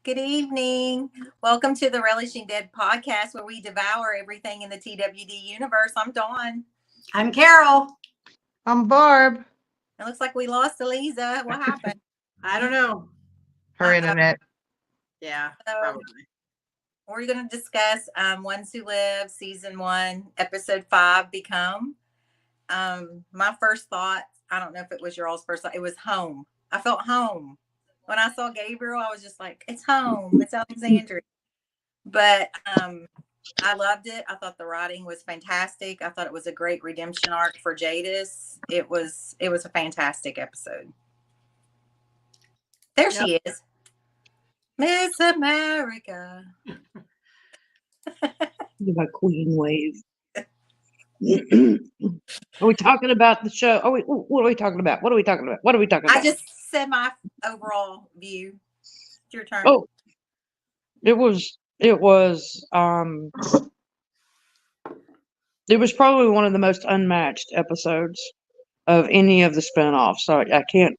Good evening. Welcome to the Relishing Dead podcast where we devour everything in the TWD universe. I'm Dawn. I'm Carol. I'm Barb. It looks like we lost Eliza. What happened? I don't know. Her internet. Yeah, So probably. we're going to discuss Ones Who Live, season 1, episode 5, Become. My first thought, I don't know if it was your all's first thought, it was home. I felt home. When I saw Gabriel, I was just like, it's home. It's Alexandria. But I loved it. I thought the writing was fantastic. I thought it was a great redemption arc for Jadis. It was a fantastic episode. There she is. Miss America. My queen wave. Are we talking about the show? What are we talking about? What are we talking about? What are we talking about? I just said my overall view. It's your turn. Oh, it was probably one of the most unmatched episodes of any of the spinoffs. So I can't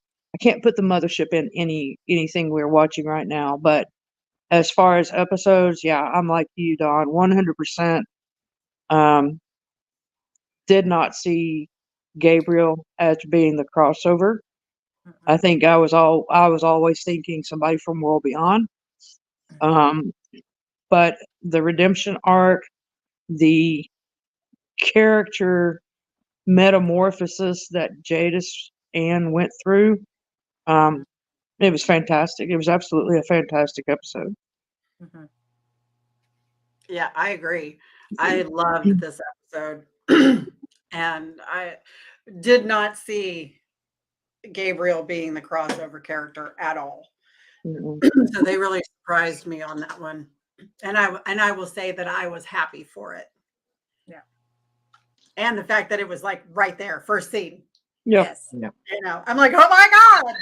put the mothership in anything we're watching right now. But as far as episodes, yeah, I'm like you, Don, 100%. Did not see Gabriel as being the crossover. I think I was always thinking somebody from World Beyond. But the redemption arc, the character metamorphosis that Jadis Ann went through, it was fantastic. It was absolutely a fantastic episode. Mm-hmm. Yeah, I agree. I loved this episode. And I did not see Gabriel being the crossover character at all. So they really surprised me on that one. And I will say that I was happy for it. Yeah. And the fact that it was like right there, first scene. Yes. Yeah. You know, I'm like, oh my God.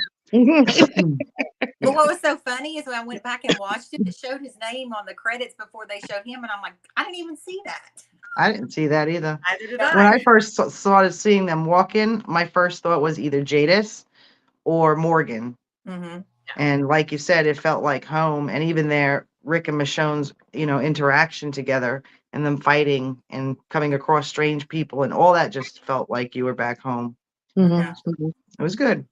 But what was so funny is when I went back and watched it, it showed his name on the credits before they showed him. And I'm like, I didn't even see that. I didn't see that either. I did it. When I first started seeing them walk in, my first thought was either Jadis or Morgan. Mm-hmm. And like you said, it felt like home. And even there, Rick and Michonne's, interaction together and them fighting and coming across strange people and all that just felt like you were back home. Mm-hmm. It was good.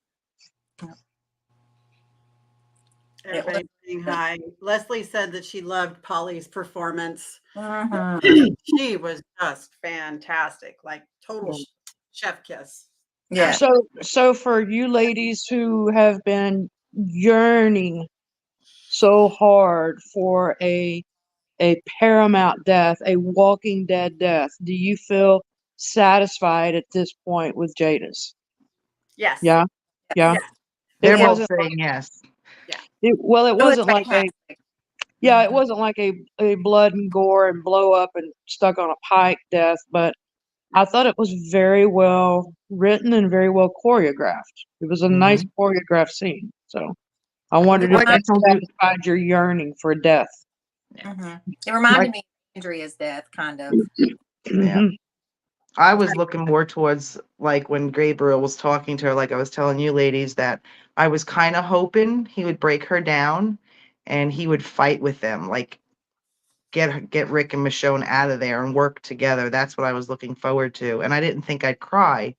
If anything, hi. Leslie said that she loved Polly's performance. Mm-hmm. She was just fantastic, like total chef kiss. Yeah. So for you ladies who have been yearning so hard for a paramount death, a Walking Dead death, do you feel satisfied at this point with Jadis? Yes. Yeah. Yeah. They're both wasn't saying yes. it wasn't like it wasn't like a blood and gore and blow up and stuck on a pike death, but I thought it was very well written and very well choreographed. It was a nice choreographed scene. So I wondered if that satisfied your yearning for death. Mm-hmm. It reminded me of Andrea's death, kind of. Yeah. I was looking more towards like when Gabriel was talking to her, like I was telling you ladies, that I was kind of hoping he would break her down and he would fight with them, like get Rick and Michonne out of there and work together. That's what I was looking forward to. And I didn't think I'd cry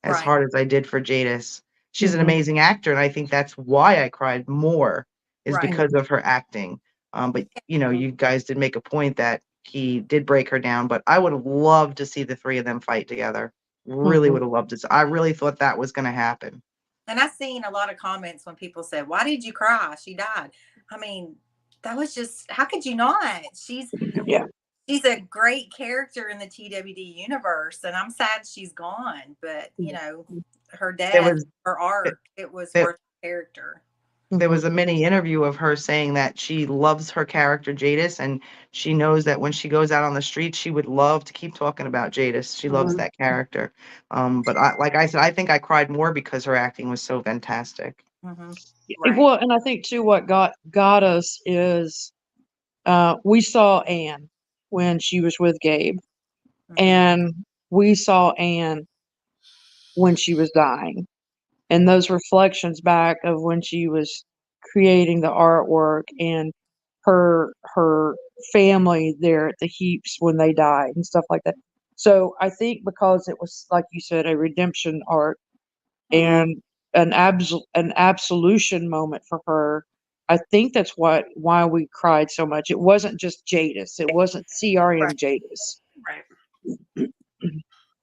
as hard as I did for Jadis. She's an amazing actor, and I think that's why I cried more is because of her acting. But you guys did make a point that he did break her down, but I would have loved to see the three of them fight together. Really would have loved to. I really thought that was going to happen. And I've seen a lot of comments when people said, "Why did you cry? She died." I mean, that was just, how could you not? She's a great character in the TWD universe, and I'm sad she's gone. But her death, her arc, it was worth the character. There was a mini interview of her saying that she loves her character Jadis, and she knows that when she goes out on the street, she would love to keep talking about Jadis. She loves that character. But like I said, I think I cried more because her acting was so fantastic. Mm-hmm. Right. Well, and I think too, what got us is we saw Anne when she was with Gabe, and we saw Anne when she was dying. And those reflections back of when she was creating the artwork and her family there at the heaps when they died and stuff like that. So I think because it was, like you said, a redemption arc and an absolution moment for her, I think that's why we cried so much. It wasn't just Jadis. It wasn't CRM Jadis. Right.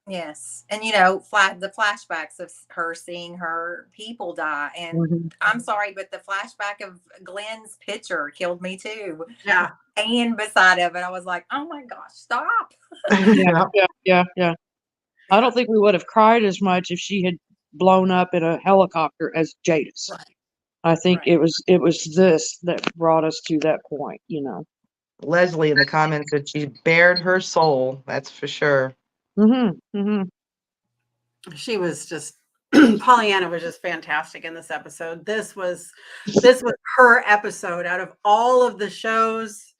Yes. And the flashbacks of her seeing her people die. And Mhm. I'm sorry, but the flashback of Glenn's picture killed me too. Yeah. And beside of it, I was like, oh my gosh, stop. Yeah. I don't think we would have cried as much if she had blown up in a helicopter as Jadis. Right. I think Right. it was this that brought us to that point, Leslie in the comments said she bared her soul. That's for sure. Mm-hmm. She was just Pollyanna was just fantastic in this episode. This was her episode out of all of the shows,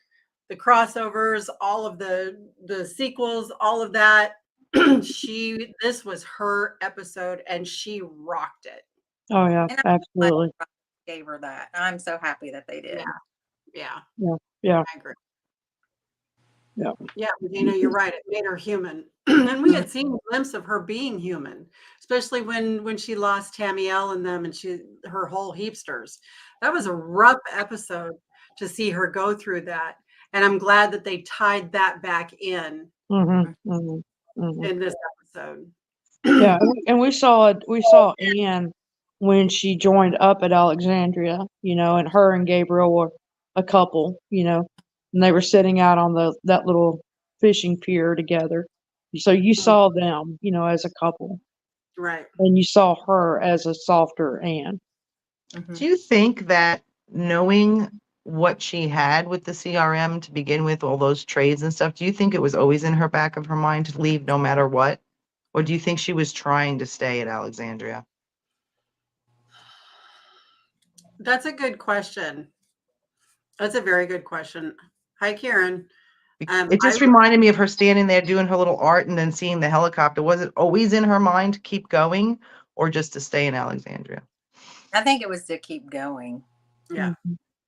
the crossovers, all of the sequels, all of that. This was her episode and she rocked it. Oh yeah, And I'm glad absolutely. gave her that. I'm so happy that they did. Yeah. Yeah. I agree. Yeah. Yeah, Regina, you're right. It made her human. And we had seen a glimpse of her being human, especially when she lost Tamiel and them and her whole heapsters. That was a rough episode to see her go through that. And I'm glad that they tied that back in in this episode. Yeah, and we saw Anne when she joined up at Alexandria, and her and Gabriel were a couple, and they were sitting out on that little fishing pier together. So you saw them, as a couple, Right. and you saw her as a softer Anne. Do you think that knowing what she had with the CRM to begin with, all those trades and stuff, do you think it was always in her back of her mind to leave no matter what? Or do you think she was trying to stay at Alexandria? That's a good question. That's a very good question. Hi, Karen. It just reminded me of her standing there doing her little art and then seeing the helicopter. Was it always in her mind to keep going or just to stay in Alexandria? I think it was to keep going. Yeah.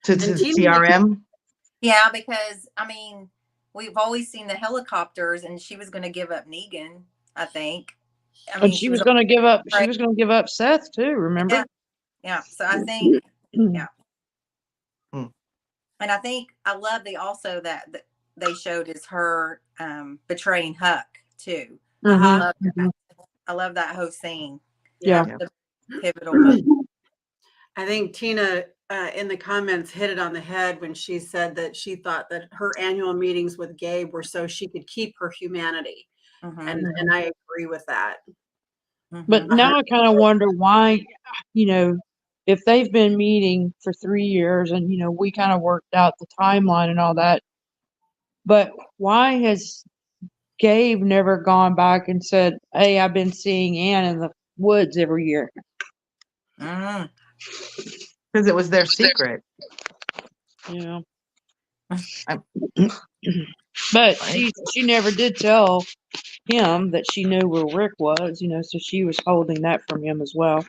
To CRM? Yeah, because we've always seen the helicopters and she was going to give up Negan, I think. And she was going to give up. She was going to give up Seth too. Remember? Yeah. So I think, yeah. Hmm. And I think I love also that they showed is her betraying Huck too. I love that whole scene. Yeah. The pivotal moment. I think Tina in the comments hit it on the head when she said that she thought that her annual meetings with Gabe were so she could keep her humanity. And I agree with that. But now I kind of wonder why, if they've been meeting for 3 years and, we kind of worked out the timeline and all that, but why has Gabe never gone back and said, hey, I've been seeing Anne in the woods every year? Because it was their secret. Yeah. But she never did tell him that she knew where Rick was, so she was holding that from him as well.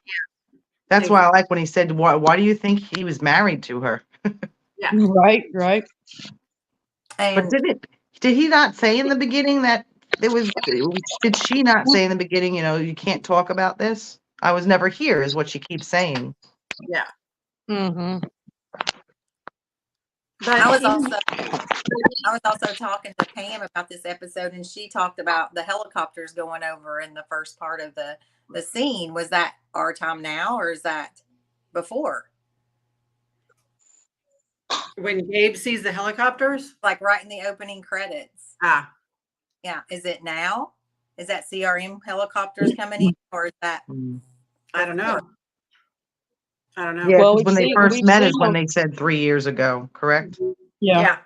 That's why I like when he said, why do you think he was married to her? Yeah. Right. But did he not say in the beginning that did she not say in the beginning, you can't talk about this? I was never here is what she keeps saying. Yeah. But I was also talking to Pam about this episode, and she talked about the helicopters going over in the first part of the scene. Was that our time now, or is that before? When Gabe sees the helicopters? Like right in the opening credits. Yeah. Is it now? Is that CRM helicopters coming in, or is that? I don't know. Yeah, well, when they first met is when they said 3 years ago, correct? Yeah.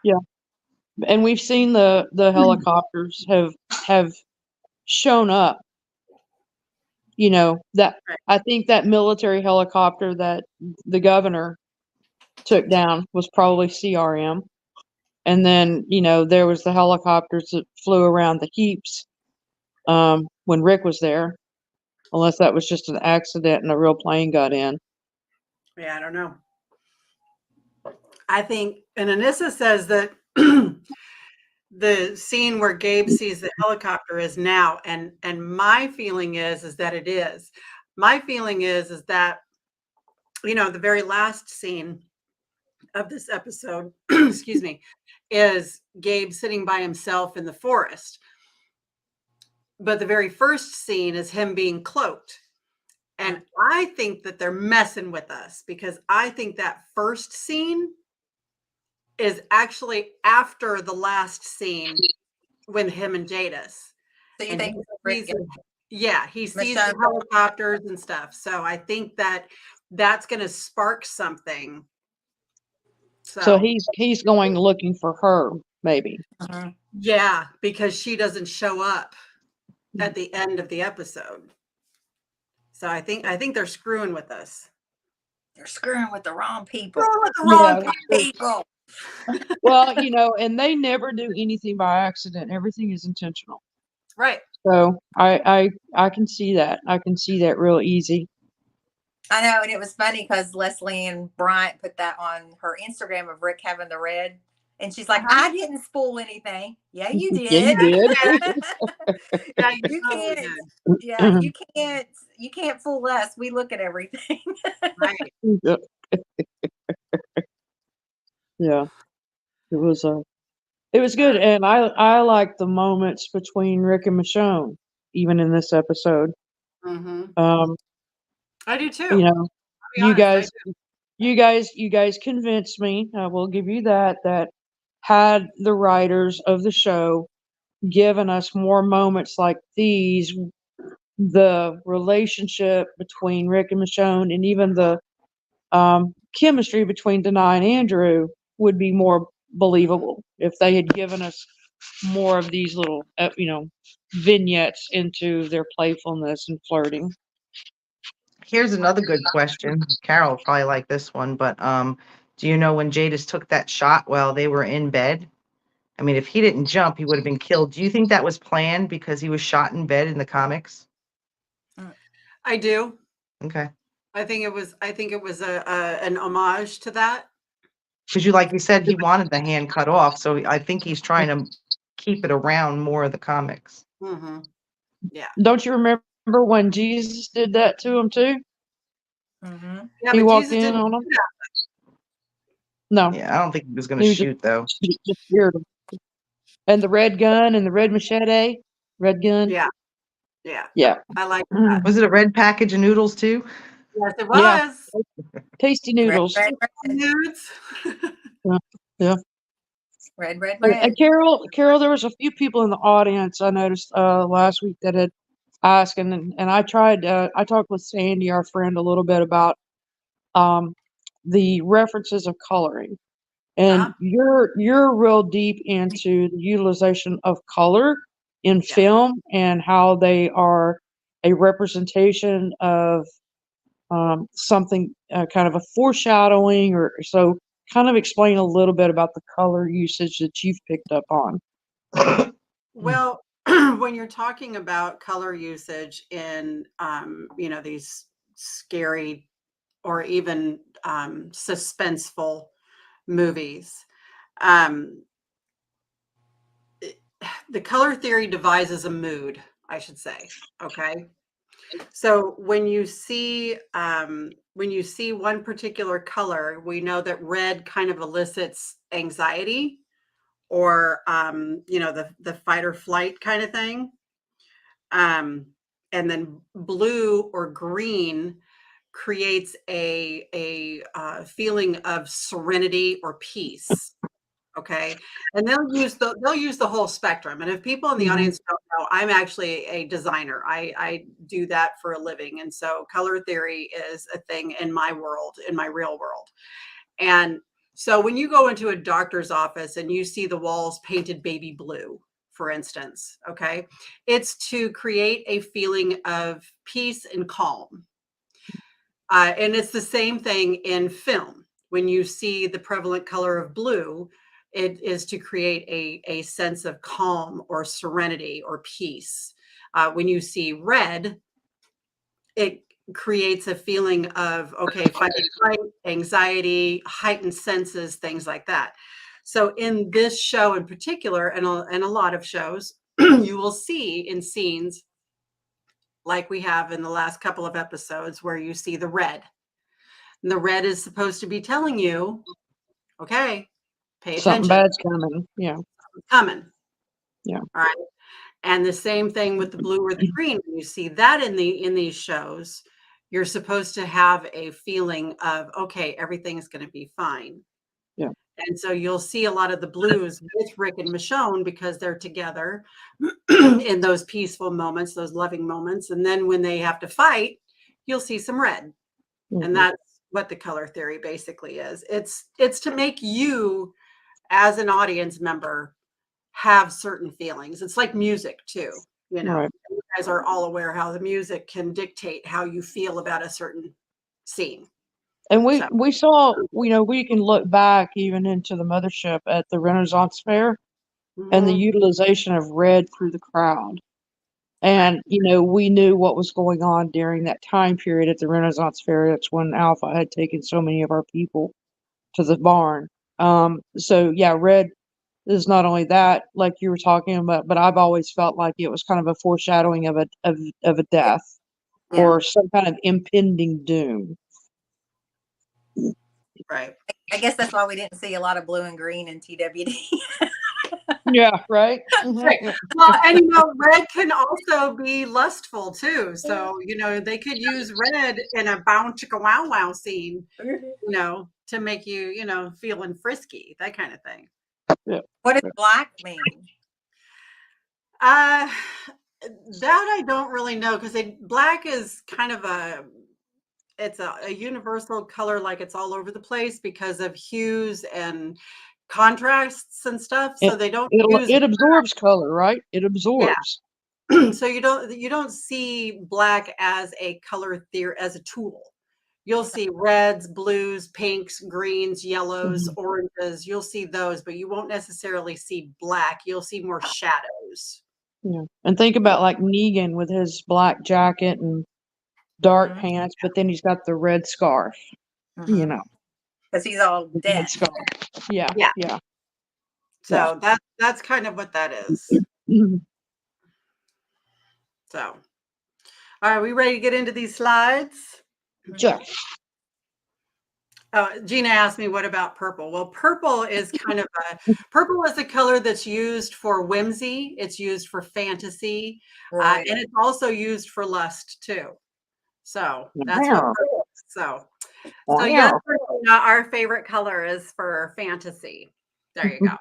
And we've seen the helicopters have shown up. That I think that military helicopter that the governor took down was probably CRM. And then, there was the helicopters that flew around the heaps when Rick was there. Unless that was just an accident and a real plane got in. Yeah, I don't know. I think, and Anissa says that the scene where Gabe sees the helicopter is now, and my feeling is that it is. My feeling is that, you know, the very last scene of this episode, excuse me, is Gabe sitting by himself in the forest. But the very first scene is him being cloaked. And I think that they're messing with us, because I think that first scene is actually after the last scene with him and Jadis. So you And think Rick and he sees the Michonne- helicopters and stuff. So I think that that's going to spark something. So he's going looking for her, maybe. Mhm. Yeah, because she doesn't show up at the end of the episode. So I think they're screwing with us. They're screwing with the wrong people. Screwing with the wrong Yeah. people. Well, you know, and they never do anything by accident. Everything is intentional. Right. So I can see that. I can see that real easy. I know, and it was funny because Leslie and Bryant put that on her Instagram of Rick having the red, and she's like, "I didn't spoil anything." Yeah, you did. Yeah, you did. Yeah, You totally can't. did. Yeah, you can't fool us. We look at everything. Right. Yep. Yeah. It was good, and I like the moments between Rick and Michonne, even in this episode. Mm-hmm. Um, I do too. you know, I'll be you honest, I guys you guys convinced me, I will give you that had the writers of the show given us more moments like these, the relationship between Rick and Michonne, and even the chemistry between Denai and Andrew would be more believable if they had given us more of these little, vignettes into their playfulness and flirting. Here's another good question. Carol will probably like this one, but do you know when Jadis took that shot while they were in bed? I mean, if he didn't jump, he would have been killed. Do you think that was planned because he was shot in bed in the comics? I do. Okay. I think it was an homage to that. Because like you said, he wanted the hand cut off, so I think he's trying to keep it around more of the comics. Mm-hmm. Yeah. Don't you remember when Jesus did that to him too? Mm-hmm. Yeah, He but walked Jesus in didn't on do him? that. No. Yeah, I don't think he was going He to was just- shoot, though. Just scared him. And the red gun and the red machete, red gun. Yeah. Yeah. Yeah. I like that. Was it a red package of noodles, too? Yes, it Yeah. was. Tasty noodles. Red, Nudes. red. And Carol, there was a few people in the audience I noticed last week that had asked, and I tried. I talked with Sandy, our friend, a little bit about the references of coloring, and Uh-huh. you're real deep into the utilization of color in Yeah. film and how they are a representation of something, kind of a foreshadowing, or so. Kind of explain a little bit about the color usage that you've picked up on. Well, when you're talking about color usage in, these scary or even suspenseful movies, the color theory devises a mood, I should say. Okay. So when you see one particular color, we know that red kind of elicits anxiety, or the fight or flight kind of thing. And then blue or green creates a feeling of serenity or peace. Okay. And they'll use the whole spectrum. And if people in the Mhm. audience don't know, I'm actually a designer. I do that for a living. And so color theory is a thing in my world, in my real world. And so when you go into a doctor's office and you see the walls painted baby blue, for instance, okay, it's to create a feeling of peace and calm. And it's the same thing in film. When you see the prevalent color of blue, it is to create a sense of calm or serenity or peace. When you see red, it creates a feeling of, okay, fight or flight, anxiety, heightened senses, things like that. So in this show in particular, and a lot of shows, you will see in scenes like we have in the last couple of episodes where you see the red. And the red is supposed to be telling you, okay, pay Something attention. bad's coming. Yeah. It's coming. Yeah. All right. And the same thing with the blue or the green. When you see that in these shows, you're supposed to have a feeling of, okay, everything's going to be fine. Yeah. And so you'll see a lot of the blues with Rick and Michonne because they're together in those peaceful moments, those loving moments. And then when they have to fight, you'll see some red. Mhm. And that's what the color theory basically is. It's to make you as an audience member have certain feelings. It's like music too, you know. Right. You guys are all aware how the music can dictate how you feel about a certain scene. And So. we saw, you know, we can look back even into the mothership at the Renaissance Fair and the Mhm. utilization of red through the crowd. And, you know, we knew what was going on during that time period at the Renaissance Fair. That's when Alpha had taken so many of our people to the barn. So yeah, red is not only that, like you were talking about, but I've always felt like it was kind of a foreshadowing of a death Yeah. or some kind of impending doom. Right. I guess that's why we didn't see a lot of blue and green in TWD. Yeah, right. Right. Well, and you know, red can also be lustful too. So, you know, they could use red in a bound chicka wow wow scene, you know, to make you, you know, feeling frisky, that kind of thing. What does black mean? That I don't really know because black is kind of it's a universal color, like it's all over the place because of hues and contrasts and stuff. So they don't use It absorbs color, right? It absorbs. so you don't see black as a color theory, as a tool. You'll see reds, blues, pinks, greens, yellows, oranges. You'll see those, but you won't necessarily see black. You'll see more shadows. Yeah. And think about like Negan with his black jacket and dark Mhm. pants, but then he's got the red scarf, you know. Because he's all the red dead. scarf. Yeah. Yeah. Yeah. So that's kind of what that is. So, all right, we ready to get into these slides? Sure. Gina asked me, what about purple? Well, purple is kind of purple is a color that's used for whimsy. It's used for fantasy. Right. And it's also used for lust too. So that's what purple is. So yes, our favorite color is for fantasy. There you go.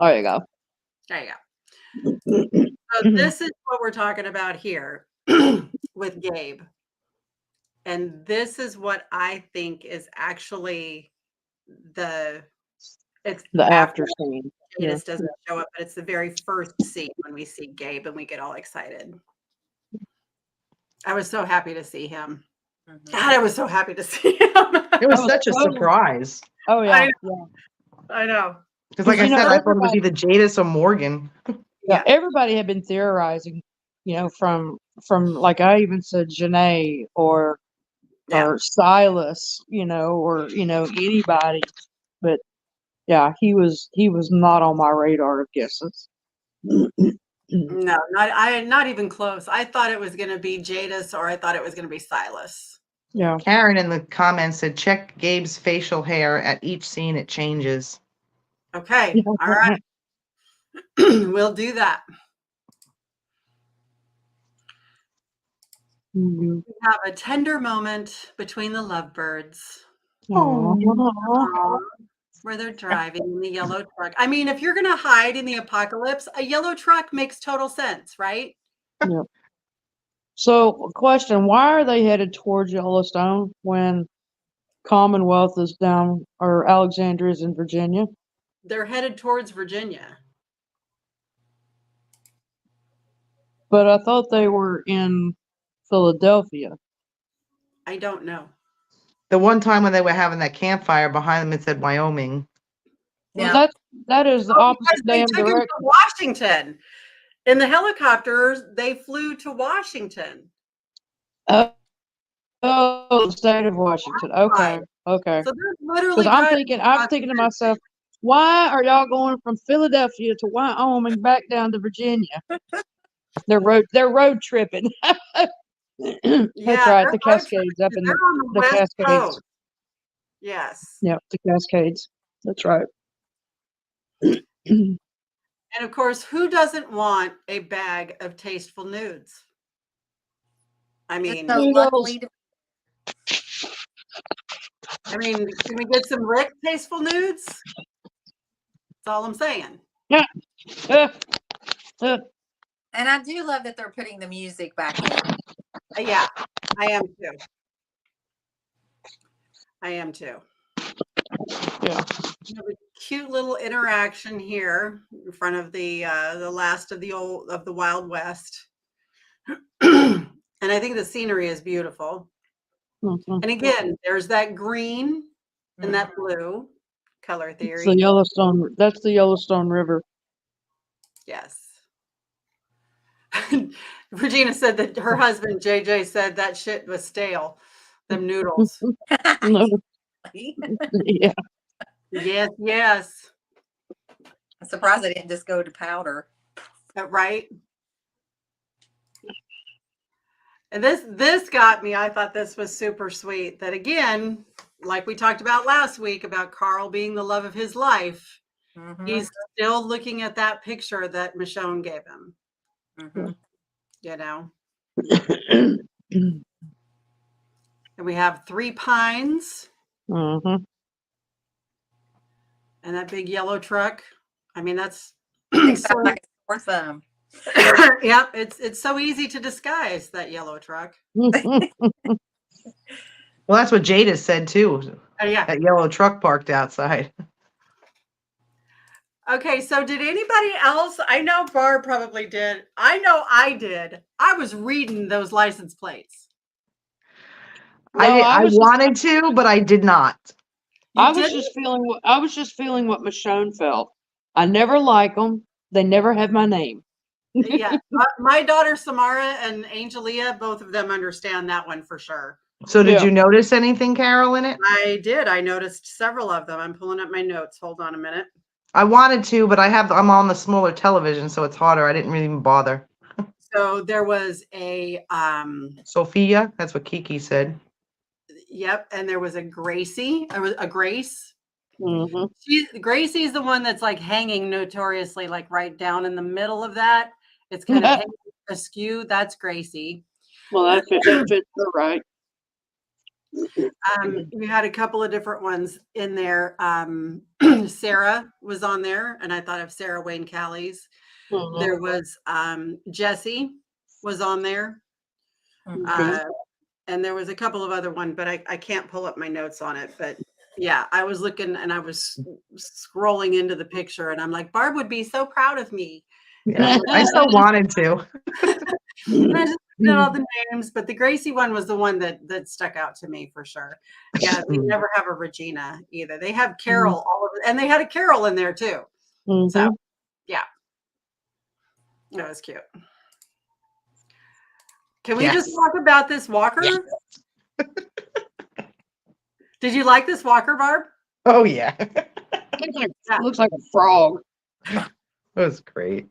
There you go. There you go. So this is what we're talking about here with Gabe. And this is what I think is actually it's The after scene. Jadis doesn't show up, but it's the very first scene when we see Gabe and we get all excited. I was so happy to see him. God, I was so happy to see him. It was such a surprise. Oh yeah. I know. Because like I said, I thought it was either Jadis or Morgan. Yeah, everybody had been theorizing, you know, from like I even said Janae or Silas, you know, or you know, anybody. But yeah, he was not on my radar of guesses. No, not even close. I thought it was gonna be Jadis or I thought it was gonna be Silas. Yeah. Karen in the comments said, check Gabe's facial hair at each scene, it changes. Okay. All right. We'll do that. We have a tender moment between the lovebirds. Aww. Where they're driving in the yellow truck. I mean, if you're going to hide in the apocalypse, a yellow truck makes total sense, right? Yeah. So, question, why are they headed towards Yellowstone when Commonwealth is down, or Alexandria is in Virginia? They're headed towards Virginia. But I thought they were in Philadelphia. I don't know. The one time when they were having that campfire behind them, it said Wyoming. Well, that is the opposite damn direction. Washington. In the helicopters, they flew to Washington. Oh, the state of Washington. Okay. Right. Okay. So they're literally Because I'm driving thinking, across the to country. myself, why are y'all going from Philadelphia to Wyoming back down to Virginia? They're road tripping. That's Yeah, right. they're The road tripping Cascades up 'cause in they're on the the West Cascades. Coast. Yes. Yep, the Cascades. That's right. And of course, who doesn't want a bag of tasteful nudes? I Just mean, so luckily to can we get some Rick tasteful nudes? That's all I'm saying. Yeah. And I do love that they're putting the music back in. Yeah, I am too. I am too. Yeah. We have a cute little interaction here in front of the last of the Wild West. And I think the scenery is beautiful. Mhm. And again, there's that green and Mhm. that blue color It's the theory. Yellowstone. That's the Yellowstone River. Yes. Regina said that her husband JJ said that shit was stale. Them noodles. No, yeah. Yes, yes. I'm surprised they didn't just go to powder. Right. And this got me. I thought this was super sweet. That again, like we talked about last week about Carl being the love of his life, Mhm. he's still looking at that picture that Michonne gave him. Mhm. You know. And we have 3 pines Mhm. and that big yellow truck. I mean, that's It so. sounds like it's for some. Yeah, it's so easy to disguise that yellow truck. Well, that's what Jada said too. Yeah. That yellow truck parked outside. Okay, so did anybody else? I know Barb probably did. I know I did. I was reading those license plates. I No, did, I I was just wanted to, but I did not. You I was didn't? just feeling what Michonne felt. I never like them. They never have my name. Yeah. My daughter Samara and Angelia, both of them understand that one for sure. So did Yeah. you notice anything, Carol, in it? I did. I noticed several of them. I'm pulling up my notes. Hold on a minute. I wanted to, but I'm on the smaller television, so it's harder. I didn't really even bother. So there was a Sophia, that's what Kiki said. yep, and there was a Gracie, a Grace. Mhm. Gracie's the one that's like hanging notoriously, like right down in the middle of that. It's kind of hanging askew. That's Gracie. Well, that fits her right. We had a couple of different ones in there. Sarah was on there, and I thought of Sarah Wayne Callies. Mhm. There was Jesse was on there. Okay. And there was a couple of other ones, but I can't pull up my notes on it. But yeah, I was looking and I was scrolling into the picture, and I'm like, Barb would be so proud of me. Yeah, I still wanted to. And I just looked at all the names, but the Gracie one was the one that stuck out to me for sure. Yeah, they never have a Regina either. They have Carol all over, and they had a Carol in there too. Mhm. So yeah, that was cute. Can we just Yes. talk about this walker? Yes. Did you like this walker, Barb? Oh yeah. Looks like a frog. That was great.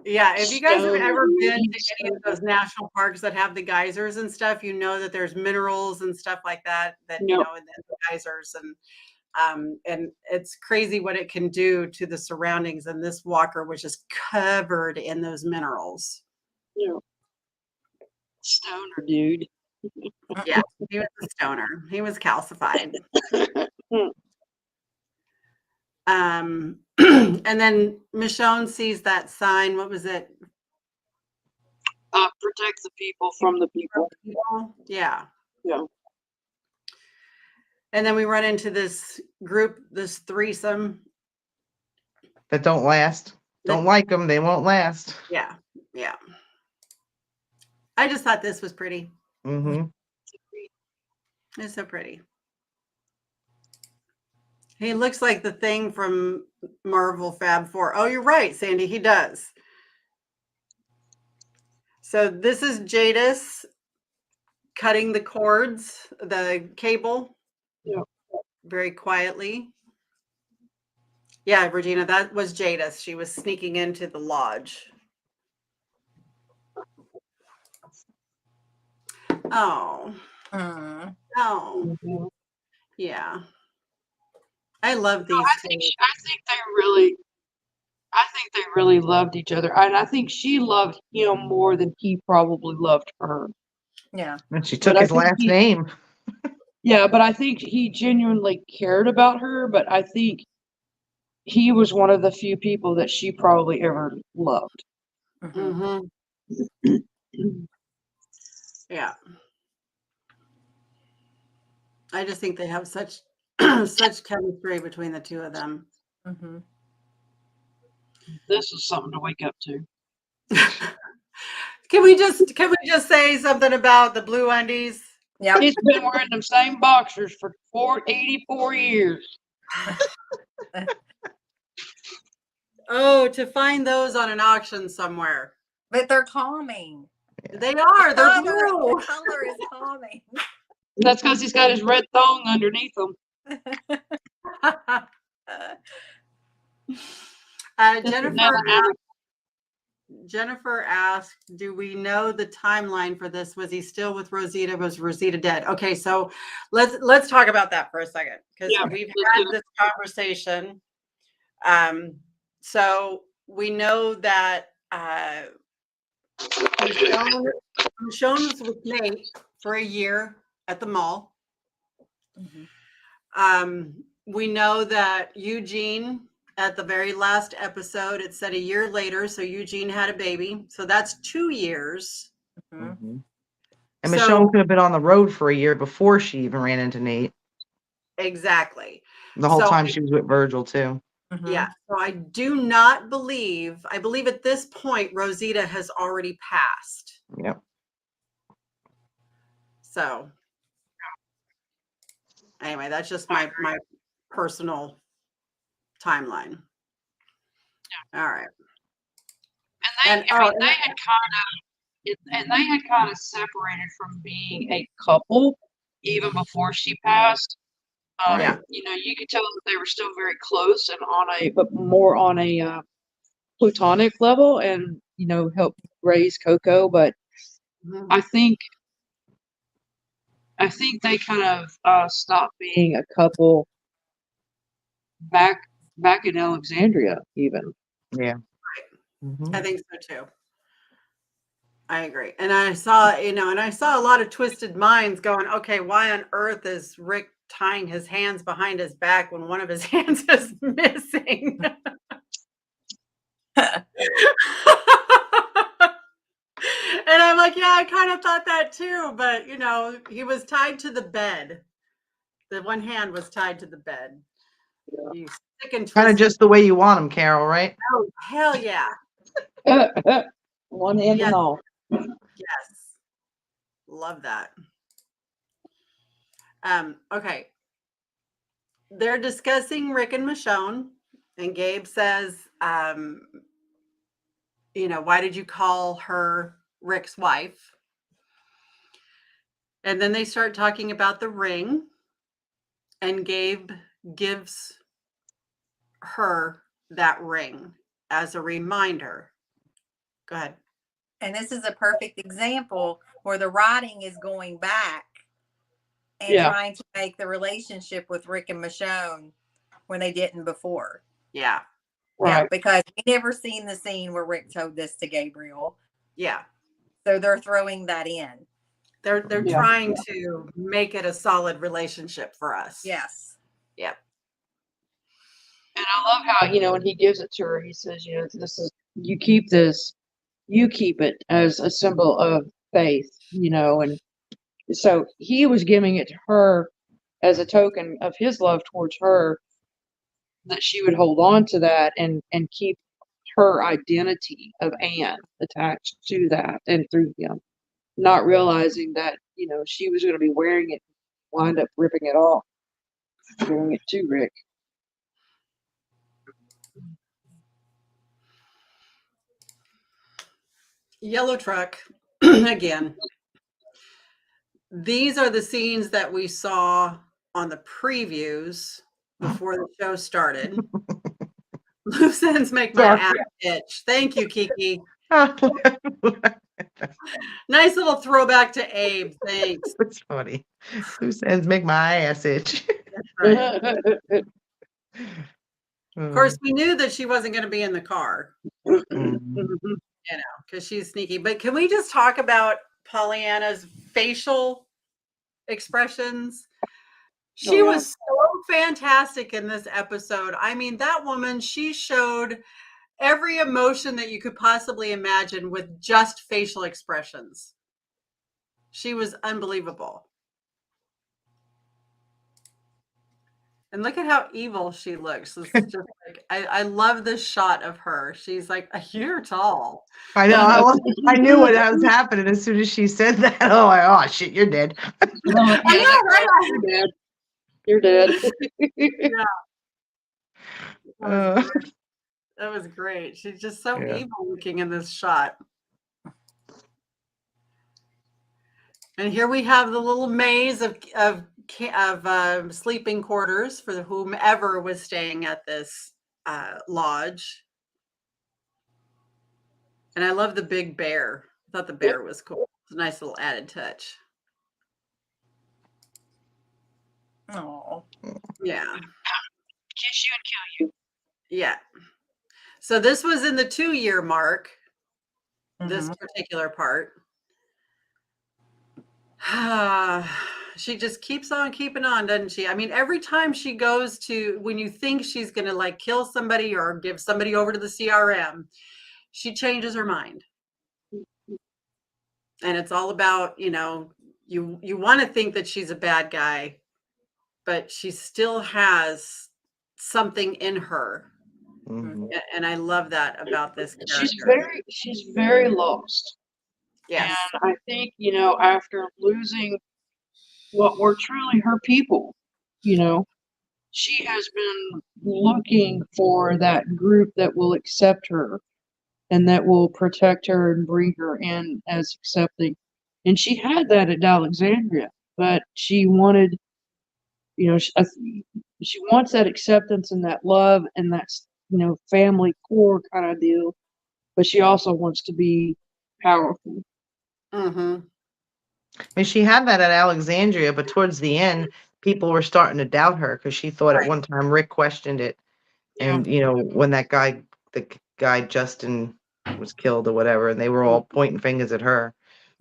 Yeah, if you guys have ever been to any Stone. of those national parks that have the geysers and stuff, you know that there's minerals and stuff like that you Yep. know in the geysers, and it's crazy what it can do to the surroundings. And this walker was just covered in those minerals. Yeah. Stoner dude. Yeah, he was a stoner. He was calcified. And then Michonne sees that sign. What was it? Protect the people from the people. Yeah. Yeah. And then we run into this group, this threesome. That don't last. Don't like them. They won't last. Yeah. Yeah. I just thought this was pretty. Mm-hmm. It's so pretty. He looks like the thing from Marvel Fab 4. Oh, you're right, Sandy. He does. So this is Jadis cutting the cords, the cable. Yeah. Very quietly. Yeah, Regina, that was Jadis. She was sneaking into the lodge. Oh, Mm. no. Mhm. Yeah. I love No, these I two. think I think they really loved each other, and I think she loved him more than he probably loved her. Yeah. And she But took I his think last name. yeah, but I think he genuinely cared about her. But I think he was one of the few people that she probably ever loved. Mhm. Yeah. I just think they have such such chemistry between the two of them. Mhm. This is something to wake up to. Can we just say something about the blue undies? Yep. He's been wearing them same boxers for 84 years. Oh, to find those on an auction somewhere. But they're calming. They are. They're Color, blue. the color is calming. That's because he's got his red thong underneath them. Jennifer asked, do we know the timeline for this? Was he still with Rosita? Was Rosita dead? Okay, so let's talk about that for a second, because Yeah, we've let's had do this conversation. So we know that Michonne was with Nate for a year at the mall. Mhm. We know that Eugene, at the very last episode, it said a year later, so Eugene had a baby. So that's 2 years. Mhm. Mhm. And So Michonne could have been on the road for a year before she even ran into Nate. exactly. The whole So time she was with Virgil too. yeah, Mhm. so I do not believe, I believe at this point Rosita has already passed. Yep. So anyway, that's just my personal timeline. All right. And they, I mean, they had kind of separated from being a couple even before she passed. Yeah. You know, you could tell that they were still very close and but more on a platonic level, and you know, helped raise Coco. But Mhm. I think they kind of stopped being a couple back in Alexandria, even. Yeah. I Mhm. think so too. I agree. And I saw, a lot of twisted minds going, okay, why on earth is Rick tying his hands behind his back when one of his hands is missing? And I'm like, yeah, I kind of thought that too. But, he was tied to the bed. The one hand was tied to the bed. You sick and Kind of twisted. just the way you want them, Carol, right? Oh, hell yeah. One hand Yes. and all. Yes. Love that. Okay. They're discussing Rick and Michonne, and Gabe says, why did you call her Rick's wife? And then they start talking about the ring, and Gabe gives her that ring as a reminder. Go ahead. And this is a perfect example where the writing is going back and Yeah. trying to make the relationship with Rick and Michonne when they didn't before. Yeah. Right. Yeah, because we never seen the scene where Rick told this to Gabriel. Yeah. So they're throwing that in. They're Yeah. trying to make it a solid relationship for us. Yes. Yep. And I love how, you know, when he gives it to her, he says, you know, you keep it as a symbol of faith, you know, and so he was giving it to her as a token of his love towards her, that she would hold on to that and keep her identity of Anne attached to that and through him, not realizing that, you know, she was going to be wearing it, wind up ripping it off, giving it to Rick. Yellow truck again. these are the scenes that we saw on the previews before the show started. Loose ends make my Sorry. ass itch. Thank you, Kiki. Nice little throwback to Abe. Thanks. It's funny. Loose ends make my ass itch. Right. Mm, Of course, we knew that she wasn't going to be in the car because she's sneaky. But can we just talk about Pollyanna's facial expressions? She yeah. was so fantastic in this episode. I mean, that woman, she showed every emotion that you could possibly imagine with just facial expressions. She was unbelievable. And look at how evil she looks. It's just like I love this shot of her. She's like, you're tall. I know. I knew what was happening as soon as she said that. Oh shit, you're dead. I know, right? You're dead. You're dead. That was great. She's just so Yeah. evil looking in this shot. And here we have the little maze of sleeping quarters for whomever was staying at this lodge. And I love the big bear. I thought the bear was cool. It's a nice little added touch. Oh, Yeah. Kiss you and kill you. Yeah. So this was in the 2-year mark, this particular part. She just keeps on keeping on, doesn't she? I mean, every time she goes to, when you think she's going to like kill somebody or give somebody over to the CRM, she changes her mind. And it's all about, you want to think that she's a bad guy, but she still has something in her. Mhm. And I love that about this character. She's very lost. Yes. And I think, after losing what were truly her people, she has been looking for that group that will accept her and that will protect her and bring her in as accepting. And she had that at Alexandria, but she wanted, she wants that acceptance and that love and that, family core kind of deal, but she also wants to be powerful. Mm-hmm. I mean, she had that at Alexandria, but towards the end, people were starting to doubt her because she thought at one time Rick questioned it. And, when the guy Justin was killed or whatever, and they were all pointing fingers at her.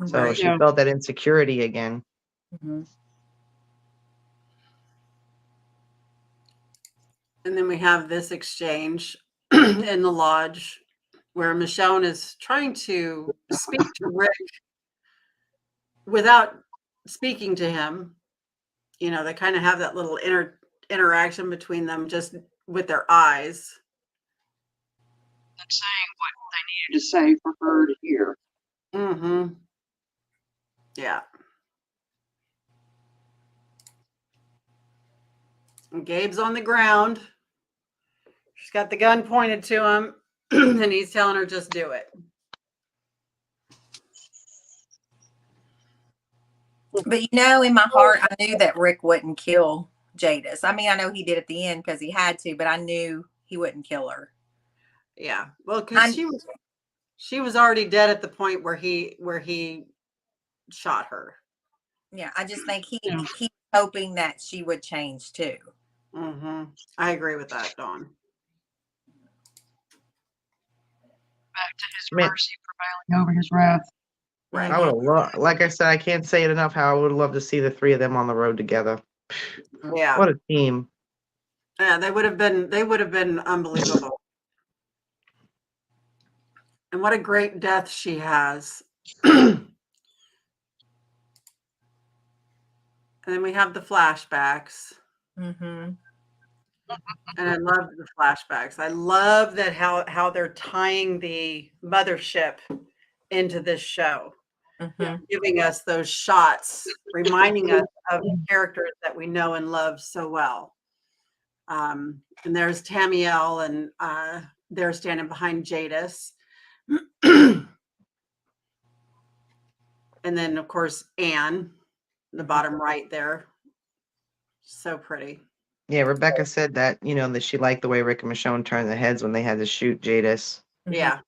So Right. she felt that insecurity again. Mhm. And then we have this exchange in the lodge where Michonne is trying to speak to Rick without speaking to him. They kind of have that little interaction between them just with their eyes. And saying what they needed to say for her to hear. Mm-hmm. Yeah. And Gabe's on the ground. She's got the gun pointed to him, and he's telling her, just do it. But in my heart, I knew that Rick wouldn't kill Jadis. I mean, I know he did at the end because he had to, but I knew he wouldn't kill her. Yeah. Well, because she was already dead at the point where he shot her. Yeah, I just think he was hoping that she would change too. Mm-hmm. I agree with that, Dawn. Back to his mercy prevailing over his wrath. Right. I would have loved, like I said, I can't say it enough how I would love to see the three of them on the road together. Yeah. What a team. Yeah, they would have been unbelievable. And what a great death she has. And then we have the flashbacks. Mm-hmm. And I love the flashbacks. I love that how they're tying the mothership into this show, giving us those shots, reminding us of characters that we know and love so well. And there's Tamiel, and they're standing behind Jadis. And then, of course, Anne. the bottom right there. So pretty. Yeah, Rebecca said that, that she liked the way Rick and Michonne turned their heads when they had to shoot Jadis. Mhm. Yeah,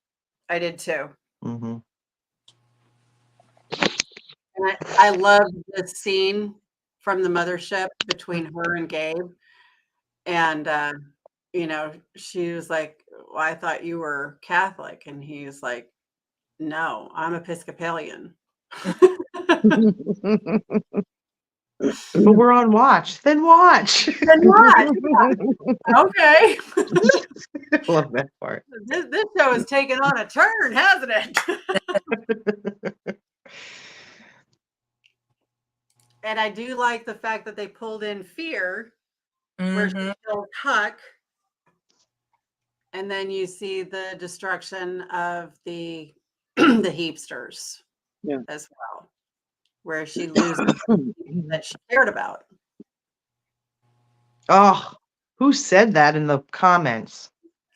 I did too. Mm-hmm. And I love the scene from the mothership between her and Gabe. And, she was like, well, I thought you were Catholic. And he's like, no, I'm Episcopalian. But we're on watch. Then watch. Then what? Okay. I love that part. This show has taken on a turn, hasn't it? And I do like the fact that they pulled in Fear, where she Mhm. killed Huck. And then you see the destruction of the the Heapsters as well, where she loses that she cared about. Oh, who said that in the comments?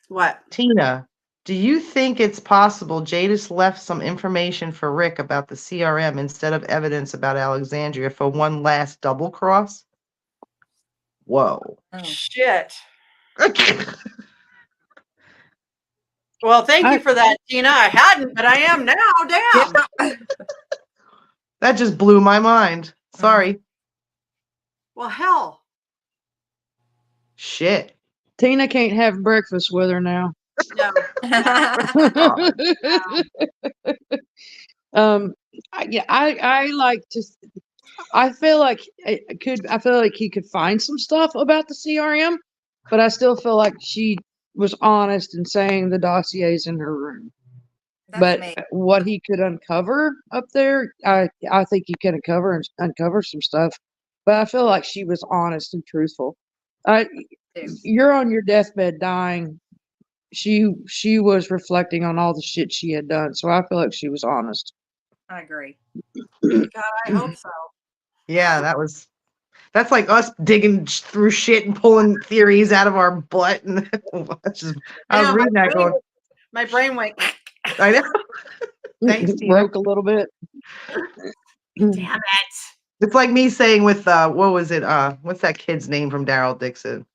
What? Tina, do you think it's possible Jadis left some information for Rick about the CRM instead of evidence about Alexandria for one last double cross? Whoa. Oh. Shit. Well, thank you for that, Tina. I hadn't, but I am now. Damn. Yeah. That just blew my mind. Sorry. Well, hell. Shit. Tina can't have breakfast with her now. No. I like to. I feel like it could. I feel like he could find some stuff about the CRM, but I still feel like she was honest in saying the dossier's in her room. That's But me. what he could uncover up there, I think he can uncover some stuff. But I feel like she was honest and truthful. You're on your deathbed dying. She was reflecting on all the shit she had done, so I feel like she was honest. I agree. God, I hope so. Yeah, that's like us digging through shit and pulling theories out of our butt. And I was reading that going, my brain went. I know. Thanks, Tina. Broke a little bit. Damn it. It's like me saying with what was it? What's that kid's name from Daryl Dixon?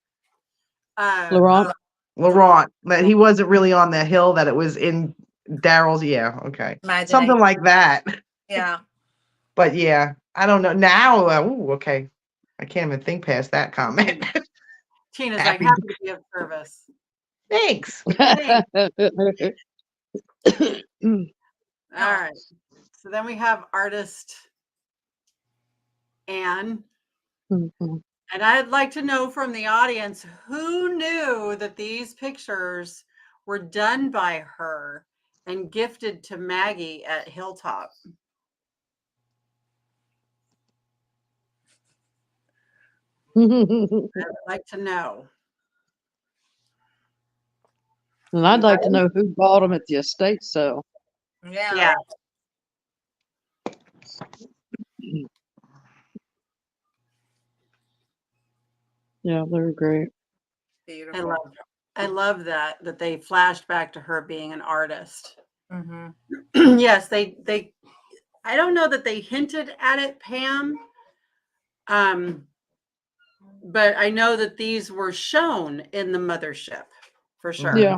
Laurent. Laurent. That he wasn't really on the hill, that it was in Daryl's. Yeah, okay. Something like that. Yeah. But yeah, I don't know. Now, okay. I can't even think past that comment. Tina's Happy- like, happy to be of service. Thanks. All right. So then we have artist Anne. Mhm. And I'd like to know from the audience, who knew that these pictures were done by her and gifted to Maggie at Hilltop? I'd like to know. And I'd like to know who bought them at the estate sale. Yeah. Yeah, they were great. Beautiful. I love that they flashed back to her being an artist. Mm-hmm. Yes, they I don't know that they hinted at it, Pam. But I know that these were shown in the mothership for sure. Yeah.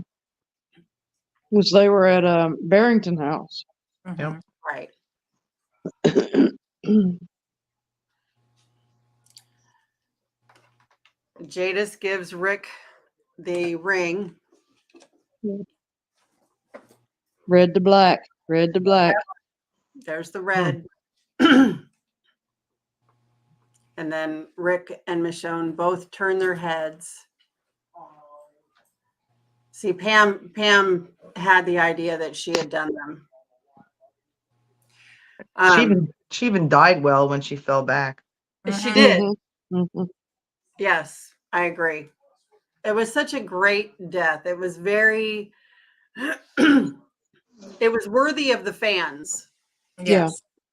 Which they were at Barrington House. Mm-hmm. Right. Jadis gives Rick the ring. Red to black. Red to black. There's the red. And then Rick and Michonne both turn their heads. See, Pam had the idea that she had done them. She even died well when she fell back. She did. Mhm. Yes, I agree. It was such a great death. It was very, it was worthy of the fans, Yes.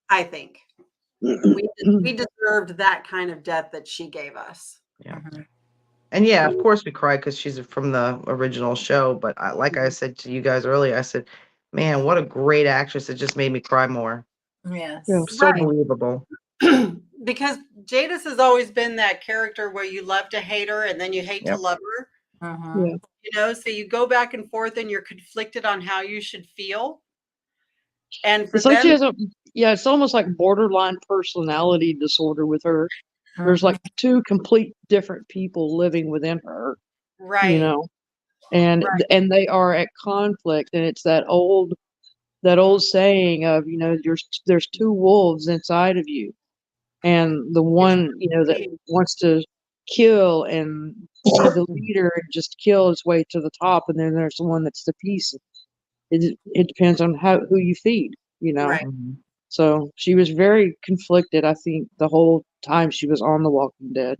I think. We deserved that kind of death that she gave us. Yeah. Mhm. And yeah, of course we cried because she's from the original show. But like I said to you guys earlier, I said, man, what a great actress. It just made me cry more. Yes. Yeah. So Right. believable. because Jadis has always been that character where you love to hate her and then you hate to Yep. love her. Mhm. So you go back and forth and you're conflicted on how you should feel. And for It's like them, she has it's almost like borderline personality disorder with her. There's like two complete different people living within her, right. and Right. and they are at conflict, and it's that old saying of, there's two wolves inside of you, and the one, that wants to kill and be the leader and just kill his way to the top, and then there's the one that's the peace. It depends on who you feed, Right. Mhm. So she was very conflicted, I think, the whole time she was on The Walking Dead.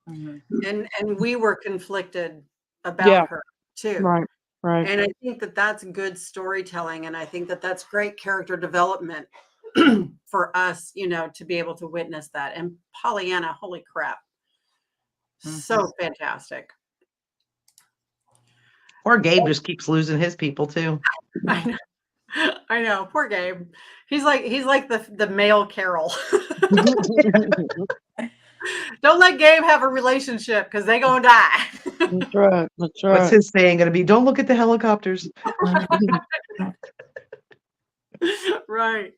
Mhm. And we were conflicted about Yeah. her too. Right. And I think that that's good storytelling. And I think that that's great character development for us, to be able to witness that. And Pollyanna, holy crap. So fantastic. Poor Gabe just keeps losing his people too. I know. Poor Gabe. He's like the male Carol. Don't let Gabe have a relationship because they gonna die. That's right. That's What's right. his saying going to be? Don't look at the helicopters. Right.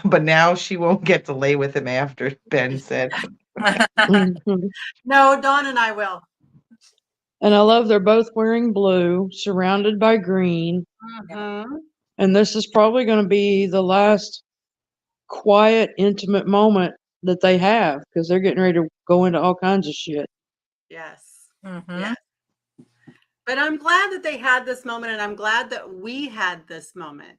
But now she won't get to lay with him after, Ben said. Mhm. No, Dawn and I will. And I love they're both wearing blue, surrounded by green. Mhm. And this is probably going to be the last quiet, intimate moment that they have, because they're getting ready to go into all kinds of shit. Yes. Mhm. Yes. But I'm glad that they had this moment, and I'm glad that we had this moment.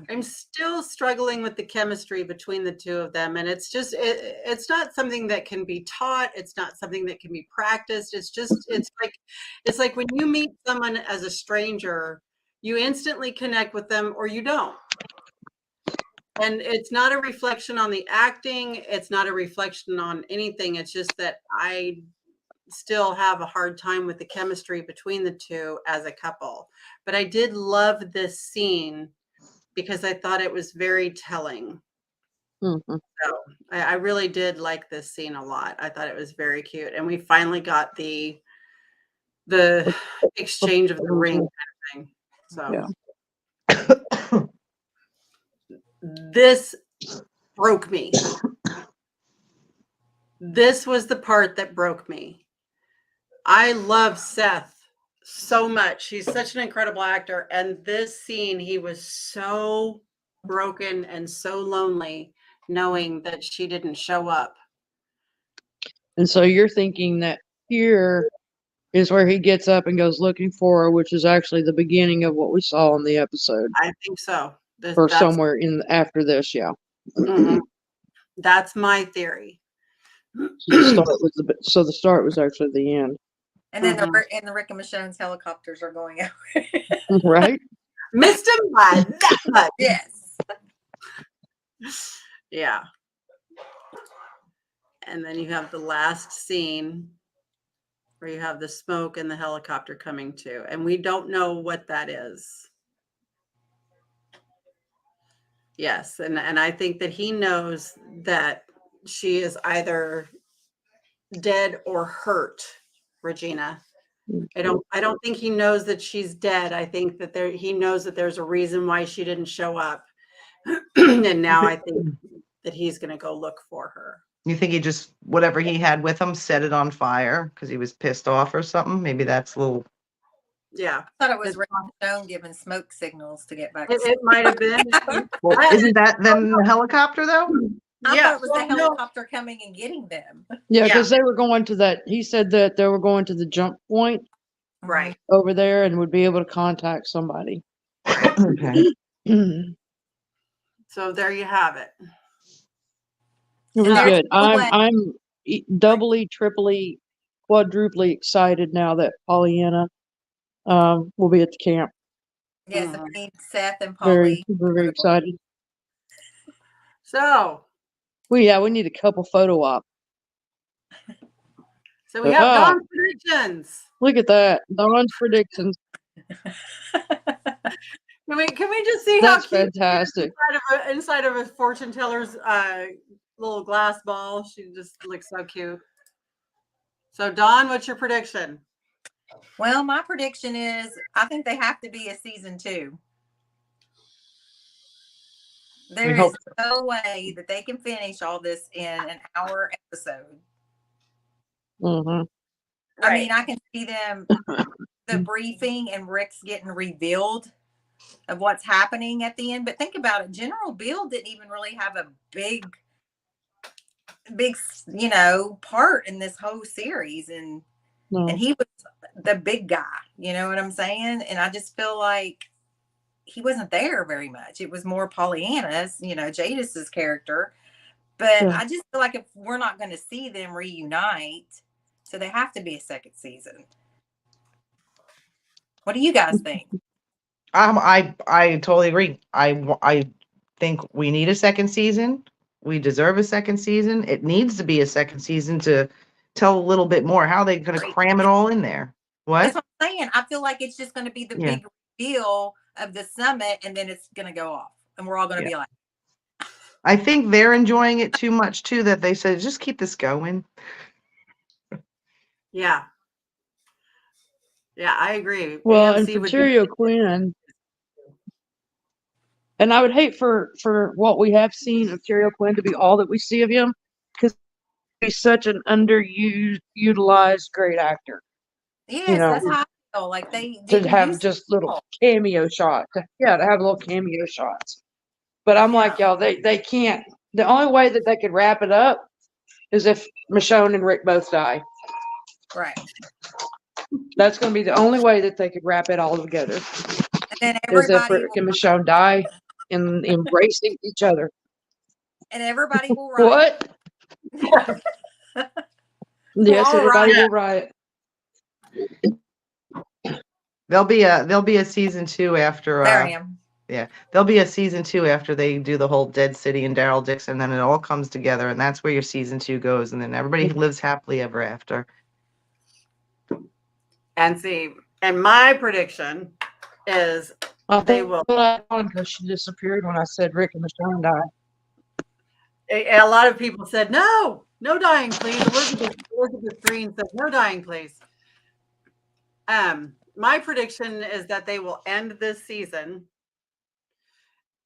I'm still struggling with the chemistry between the two of them, and it's not something that can be taught. It's not something that can be practiced. It's like when you meet someone as a stranger, you instantly connect with them or you don't. And it's not a reflection on the acting. It's not a reflection on anything. It's just that I still have a hard time with the chemistry between the two as a couple. But I did love this scene because I thought it was very telling. Mhm. So I really did like this scene a lot. I thought it was very cute. And we finally got the exchange of the ring kind of thing. So Yeah. this broke me. This was the part that broke me. I love Seth so much. He's such an incredible actor. And this scene, he was so broken and so lonely knowing that she didn't show up. And so you're thinking that here is where he gets up and goes looking for her, which is actually the beginning of what we saw in the episode, I think so. or somewhere in after this. Yeah. Mhm. That's my theory. So the start was actually the end. And then the Rick and Michonne's helicopters are going out. Right? Missed him by that much. Yes. Yeah. And then you have the last scene where you have the smoke and the helicopter coming to, and we don't know what that is. Yes, and I think that he knows that she is either dead or hurt, Regina. I don't think he knows that she's dead. I think that he knows that there's a reason why she didn't show up. And now I think that he's going to go look for her. You think he just, whatever he had with him, set it on fire because he was pissed off or something? Maybe that's a little. Yeah. I thought it was Rick and Michonne giving smoke signals to get back. It might have been. Well, isn't that then the helicopter though? I Yeah, thought it was well, the no. helicopter coming and getting them. Yeah, Yeah. because they were going to that. He said that they were going to the jump point Right. over there and would be able to contact somebody. Okay. It So there you have it. was there's good. no way. I'm doubly, triply, quadruply excited now that Pollyanna will be at the camp. Yes, I mean Seth and Very, Polly. very excited. So We need a couple photo op. we have Dawn's predictions. Look at that. Dawn's predictions. Can we just see That's how cute fantastic. inside of a fortune teller's little glass ball? She just looks so cute. So Dawn, what's your prediction? Well, my prediction is I think they have to be a season 2. There hope is no way that they can finish all this in an hour episode. Hmm. I mean, I can see them, the briefing and Rick's getting revealed of what's happening at the end. But think about it. General Bill didn't even really have a big, part in this whole series. And No. he was the big guy, you know what I'm saying? And I just feel like he wasn't there very much. It was more Pollyanna's, Jadis's character. But Yeah. I just feel like if we're not going to see them reunite, so they have to be a second season. What do you guys think? I totally agree. I think we need a second season. We deserve a second season. It needs to be a second season to tell a little bit more. How are they going to cram it all in there? That's What? what I'm saying. I feel like it's just going to be the Yeah. big reveal of the summit, and then it's going to go off, and we're all going to be like, I think they're enjoying it too much too that they said just keep this going. Yeah. Yeah, I agree. Well, and AMC for would be Tyrio Quinn, and I would hate for what we have seen of Tyrio Quinn to be all that we see of him, because he's such an underutilized great actor. yes, know, that's how I feel. Like they To didn't have use just them little all. cameo shots. Yeah, to have little cameo shots. But I'm like, y'all, they can't. The only way that they could wrap it up is if Michonne and Rick both die. Right. That's going to be the only way that they could wrap it all together. And then Is if everybody Rick and Michonne die in embracing each other. will riot. What? Yes, all everybody riot. will riot. There'll be a season 2 after There I am. there'll be a season 2 after they do the whole Dead City and Daryl Dixon, then it all comes together, and that's where your season 2 goes, and then everybody lives happily ever after. And see, and my prediction is they will. Because she disappeared when I said Rick and Michonne died. A lot of people said no dying, please. Elizabeth Green said no dying, please. My prediction is that they will end this season,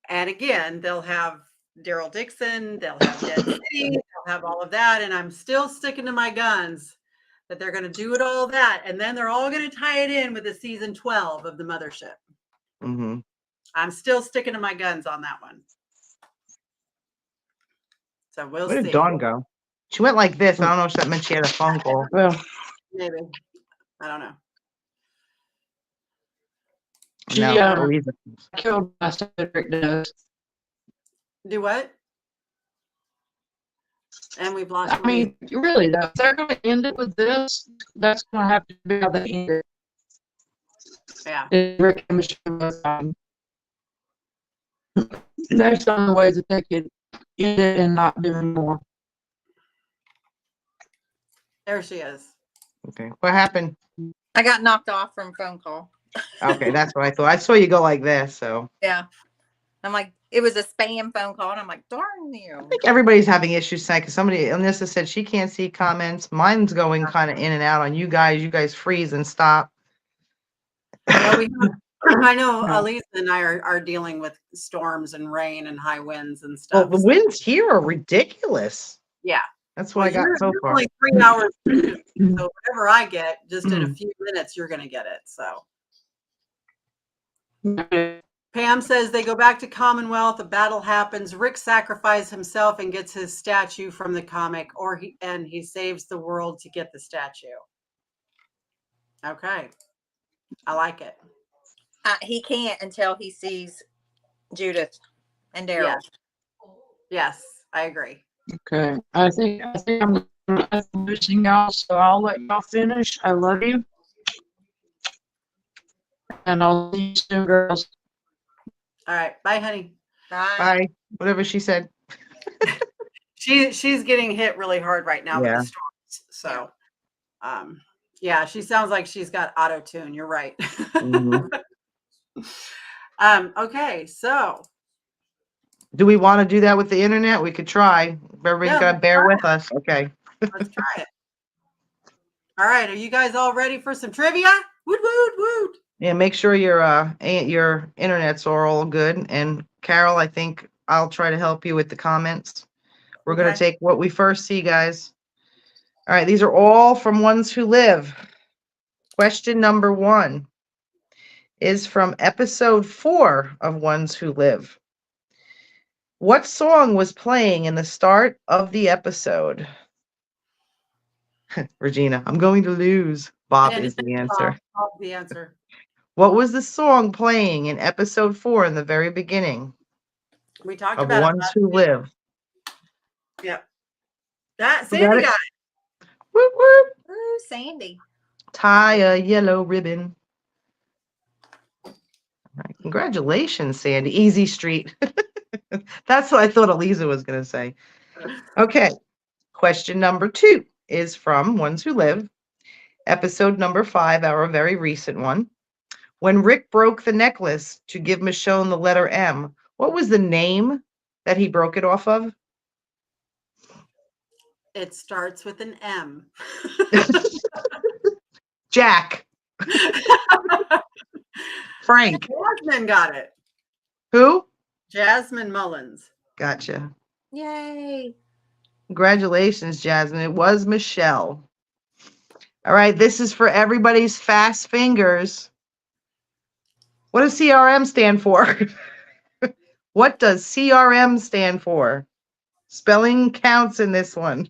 and again they'll have Daryl Dixon, they'll have Dead City, they'll have all of that, and I'm still sticking to my guns that they're going to do it all that, and then they're all going to tie it in with the season 12 of the Mothership. Mm-hmm. I'm still sticking to my guns on that one. So we'll Where see. did Dawn go? She went like this. I don't know if that meant she had a phone call. Well, Maybe. I don't know. she No, Louisa. killed my Rick does. Do what? And we've lost. I mean, really though, if they're going to end it with this, that's going to have to be how they end it. Yeah. Rick and Michonne both died. That's the only way that they could end it and not do anymore. There she is. Okay. What happened? I got knocked off from phone call. Okay, that's what I thought. I saw you go like this, so. Yeah. I'm like, it was a spam phone call, and I'm like, darn you. I think everybody's having issues tonight because somebody, Anissa said she can't see comments. Mine's going kind of in and out on you guys. You guys freeze and stop. Well, I know Elisa and I are dealing with storms and rain and high winds and Well, stuff. the winds here are ridiculous. Yeah. That's what I got so you're far. only 3 hours. So whatever I get, just in a few minutes, you're going to get it. So Pam says they go back to Commonwealth. A battle happens. Rick sacrifices himself and gets his statue from the comic, and he saves the world to get the statue. Okay, I like it. He can't until he sees Judith and Daryl. Yes, I agree. Okay, I think I'm losing y'all, so I'll let y'all finish. I love you, and I'll see you soon, girls. All right, bye, honey. Bye. Bye. Whatever she said. She's getting hit really hard right now with the storms. So, yeah, she sounds like she's got auto tune. You're right. Mhm. Okay, so Do we want to do that with the internet? We could try. Everybody's Yeah, got to let's bear try with us. Okay. let's try it. All right, are you guys all ready for some trivia? Woot woot woot! Yeah, make sure your internets are all good. And Carol, I think I'll try to help you with the comments. We're going to Okay. take what we first see, guys. All right, these are all from Ones Who Live. Question number 1 is from episode 4 of Ones Who Live. What song was playing in the start of the episode? Regina, I'm going to lose. Bob And is the answer. Bob's the answer. What was the song playing in episode 4 in the very beginning We talked of about it Ones last Who week. Live? Yep. That Who got Sandy it? guy. Whoop, whoop. Ooh, Sandy. Tie a yellow ribbon. All right, congratulations, Sandy. Easy Street. That's what I thought Eliza was going to say. Okay. Question number 2 is from Ones Who Live, episode number 5, our very recent one. When Rick broke the necklace to give Michonne the letter M, what was the name that he broke it off of? It starts with an M. Jack. Frank. Jasmine got it. Who? Jasmine Mullins. Gotcha. Yay. Congratulations, Jasmine. It was Michelle. All right, this is for everybody's fast fingers. What does CRM stand for? What does CRM stand for? Spelling counts in this one.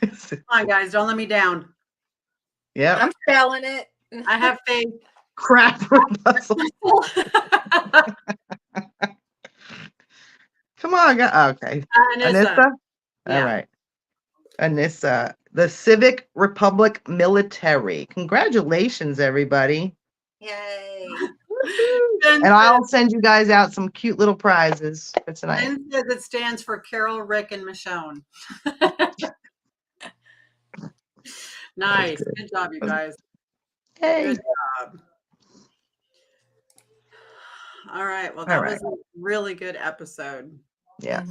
Come on, guys, don't let me down. Yep. I'm spelling it. I have faith. Crap. Come on. Okay. Anissa? Yeah. All right. Anissa, the Civic Republic Military. Congratulations, everybody. Yay. Ben And I'll send you guys out some cute little prizes for tonight. says it stands for Carol, Rick, and Michonne. Nice. good. Good job, you guys. Hey. Good job. All right. Well, All that right. was a really good episode. Yeah.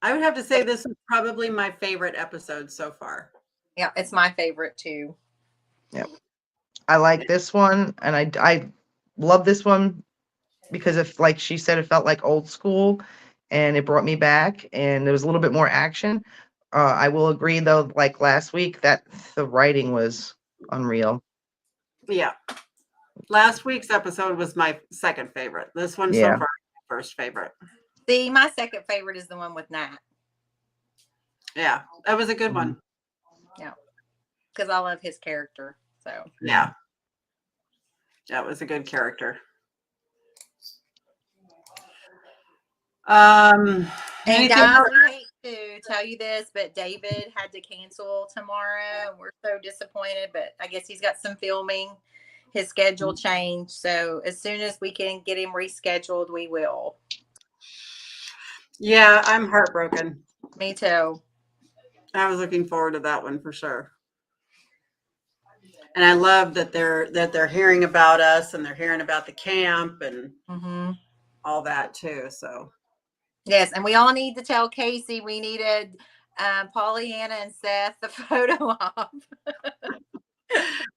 I would have to say this is probably my favorite episode so far. Yeah, it's my favorite too. I like this one, and I love this one because if, like she said, it felt like old school, and it brought me back, and there was a little bit more action. I will agree, though, like last week, that the writing was unreal. Yeah. Last week's episode was my second favorite. This one Yeah. so far is my first favorite. See, my second favorite is the one with Nat Yeah, that was a good one. because I love his character. So Yeah. That was a good character. And Anything guys, else? we hate to tell you this, but David had to cancel tomorrow. We're so disappointed, but I guess he's got some filming. His schedule changed. So as soon as we can get him rescheduled, we will. Yeah, I'm heartbroken. Me too. I was looking forward to that one for sure. And I love that they're hearing about us and they're hearing about the camp and Mm-hmm. all that too. So Yes, and we all need to tell Casey we needed Pollyanna and Seth the photo op.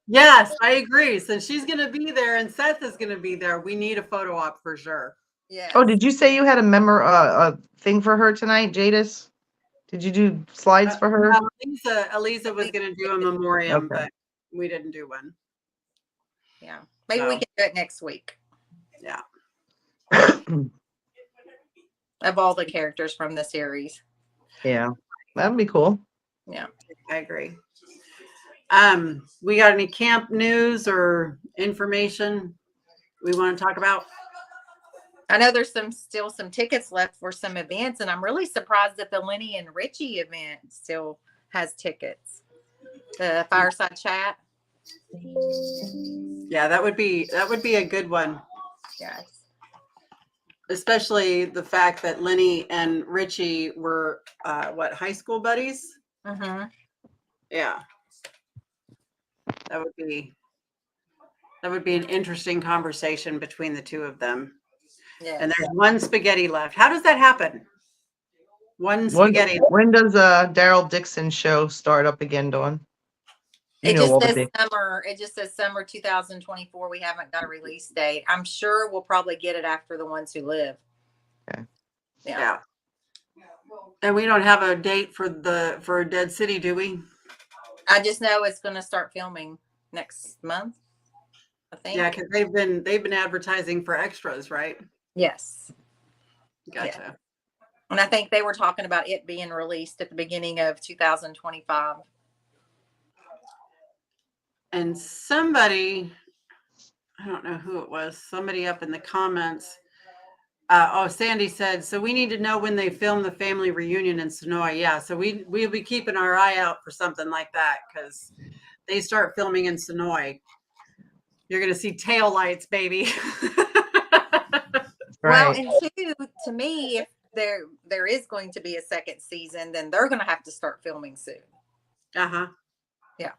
yes, I agree. Since she's going to be there and Seth is going to be there, we need a photo op for sure. Yes. Oh, did you say you had a thing for her tonight, Jadis? Did you do slides for her? Eliza was going to do a memoriam, Okay. but we didn't do one. Yeah. Maybe we So. can do it next week Yeah. of all the characters from the series. Yeah, that'd be cool. Yeah. I agree. We got any camp news or information we want to talk about? I know there's still some tickets left for some events, and I'm really surprised that the Lenny and Richie event still has tickets. The fireside chat. Yeah, that would be a good one, Yes. especially the fact that Lenny and Richie were high school buddies? Mm-hmm. Yeah. That would be an interesting conversation between the two of them. Yeah. And there's one spaghetti left. How does that happen? One spaghetti. When does Daryl Dixon show start up again, Dawn? You It know just all the says big. summer. It just says summer 2024. We haven't got a release date. I'm sure we'll probably get it after The Ones Who Live. Okay. Yeah. And we don't have a date for Dead City, do we? I just know it's going to start filming next month, I think. Yeah, because they've been advertising for extras, right? Yes. Gotcha. And I think they were talking about it being released at the beginning of 2025. And somebody, I don't know who it was, somebody up in the comments. Sandy said, so we need to know when they film the family reunion in Sonoy. Yeah, so we'll be keeping our eye out for something like that because they start filming in Sonoy. You're going to see tail lights, baby. Well, Right. and two, to me, if there is going to be a second season, then they're going to have to start filming soon. Uh-huh. Yeah.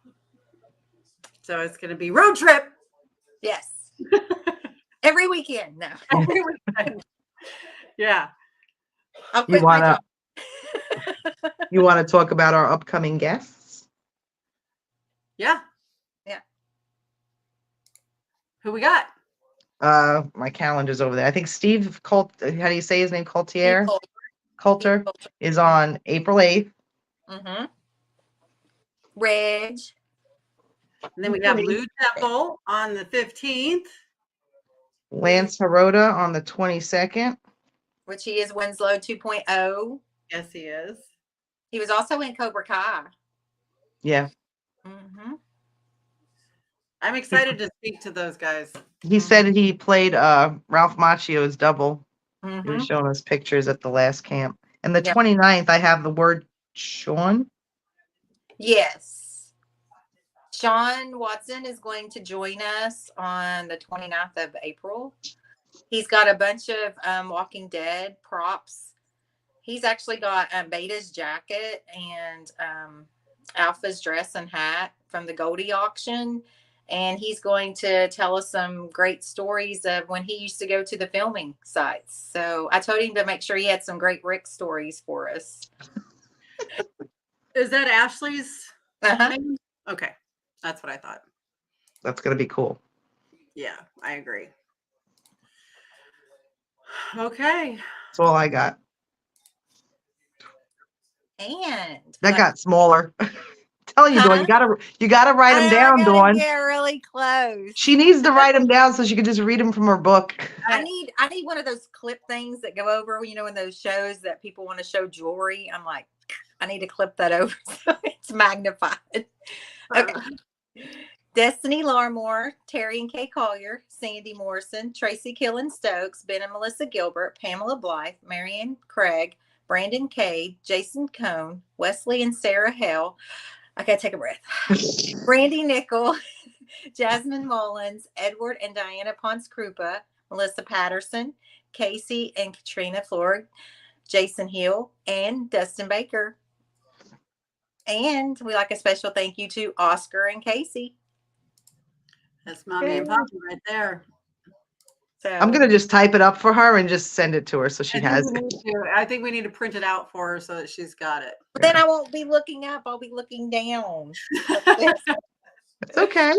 So it's going to be road trip. Yes. Every weekend. No. Every weekend. Yeah. I'll You quit my wanna job. you want to talk about our upcoming guests? Yeah. Yeah. Who we got? My calendar's over there. I think Steve How do you say his name? Coulter is on April 8th. Mm-hmm. Reg. And then we have Lou Temple on the 15th. Lance Hirota on the 22nd. Which he is Winslow 2.0. Yes, he is. He was also in Cobra Kai. Yeah. Mm-hmm. I'm excited to speak to those guys. He said he played Ralph Macchio's double. He Mm-hmm. was showing us pictures at the last camp. And the Yep. 29th, I have the word Sean. Yes. Sean Watson is going to join us on the 29th of April. He's got a bunch of Walking Dead props. He's actually got Beta's jacket and Alpha's dress and hat from the Goldie auction. And he's going to tell us some great stories of when he used to go to the filming sites. So I told him to make sure he had some great Rick stories for us. Is that Ashley's Uh-huh. name? Okay. That's what I thought. That's going to be cool. Yeah, I agree. Okay. That's all I got. And That got smaller. Telling you, Dawn, you gotta write them down, Dawn. Get really close. She needs to write them down so she can just read them from her book. I need one of those clip things that go over, you know, in those shows that people want to show jewelry. I'm like, I need to clip that over so it's magnified. Okay. Destiny Larmore, Terry and Kay Collier, Sandy Morrison, Tracy Killen Stokes, Ben and Melissa Gilbert, Pamela Blythe, Marianne Craig, Brandon Cade, Jason Cohn, Wesley and Sarah Hale. I gotta take a breath. Brandy Nickel, Jasmine Mullins, Edward and Diana Ponce Krupa, Melissa Patterson, Casey and Katrina Florg, Jason Hill, and Dustin Baker. And we like a special thank you to Oscar and Casey. That's Mommy and Papa right there. So I'm gonna just type it up for her and just send it to her so she has it. I think we need to print it out for her so that she's got it. But then I won't be looking up. I'll be looking down. It's okay.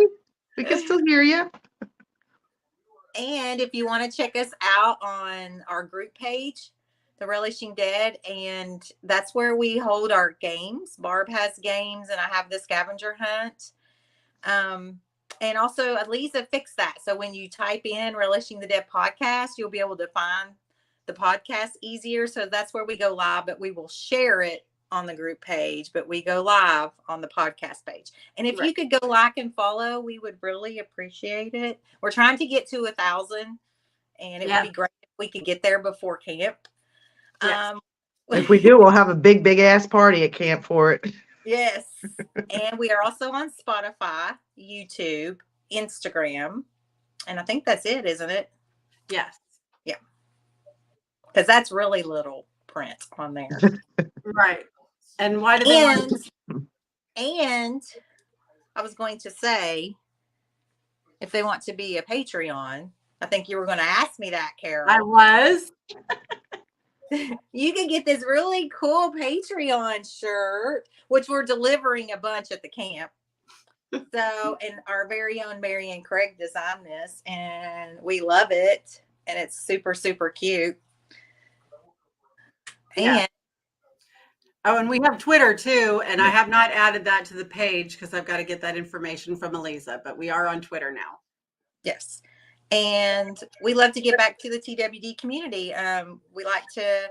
We can still hear you. And if you want to check us out on our group page, The Relishing Dead, and that's where we hold our games. Barb has games, and I have the scavenger hunt. And also, Aliza fixed that. So when you type in Relishing the Dead podcast, you'll be able to find the podcast easier. So that's where we go live, but we will share it on the group page, but we go live on the podcast page. And if you could go like and follow, we would really appreciate it. We're trying to get to 1,000, and it would be great if we could get there before camp. Yes. If we do, we'll have a big ass party at camp for it. Yes. And we are also on Spotify, YouTube, Instagram. And I think that's it, isn't it? Yes. Yeah. Because that's really little print on there. Right. And why do they want And I was going to say, if they want to be a Patreon, I think you were going to ask me that, Carol. I was. You can get this really cool Patreon shirt, which we're delivering a bunch at the camp. So, and our very own Marianne Craig designed this, and we love it. And it's super, super cute. Yeah. And Oh, and we have Twitter too, and I have not added that to the page because I've got to get that information from Eliza, but we are on Twitter now. yes. And we love to give back to the TWD community. We like to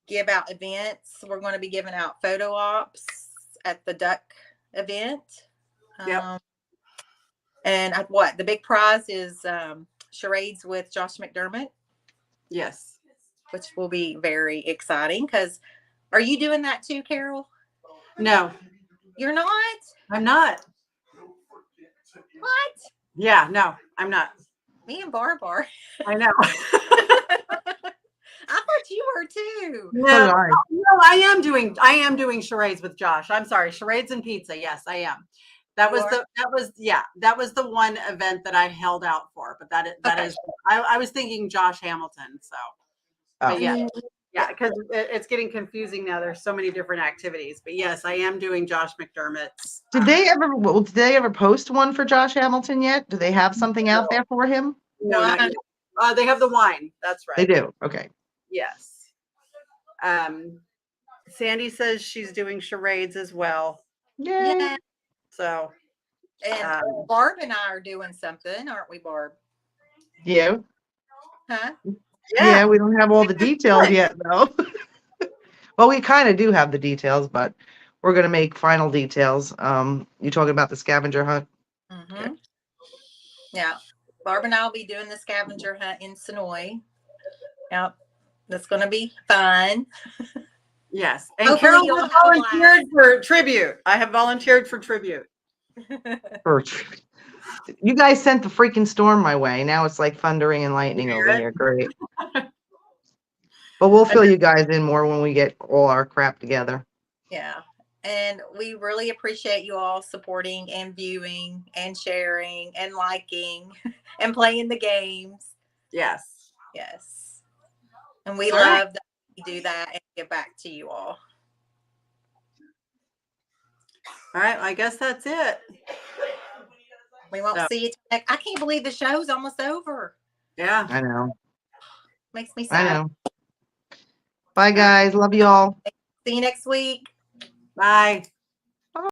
give out events. We're going to be giving out photo ops at the duck event. Yep. And what the big prize is charades with Josh McDermott, Yes. which will be very exciting. Because are you doing that too, Carol? No, You're not? I'm not. What? Yeah, no, I'm not. Me and Barb are. I know. I thought you were too. So did No, I. no, I am doing charades with Josh. I'm sorry, charades and pizza. Yes, I am. That was the one event that I held out for. But that Okay. is I was thinking Josh Hamilton. So, Oh. but yeah, because it's getting confusing now. There's so many different activities. But yes, I am doing Josh McDermott's. Did they ever post one for Josh Hamilton yet? Do they have something out there for him? No, not Wine. yet. They have the wine. That's right. They do. Okay. Yes. Sandy says she's doing charades as well. Yay. Yeah. So And Barb and I are doing something, aren't we, Barb? Yeah. Huh? Yeah, we don't have all the details yet, though. Well, we kind of do have the details, but we're going to make final details. You talking about the scavenger hunt? Mm-hmm. Yeah. Barb and I will be doing the scavenger hunt in Sonoy. Yep. That's going to be fun. Yes. And Hopefully Carol you'll has have a volunteered for tribute. I have volunteered for tribute. You guys sent the freaking storm my way. Now it's like thundering and lightning You over hear it? here. Great. But we'll fill you guys in more when we get all our crap together. Yeah. And we really appreciate you all supporting and viewing and sharing and liking and playing the games. Yes. Yes. And we All right. love that we do that and give back to you all. All right. I guess that's it. We won't So- see you. I can't believe the show's almost over. Yeah. I know. Makes me I sad. know. Bye, guys. Love you all. See you next week. Bye.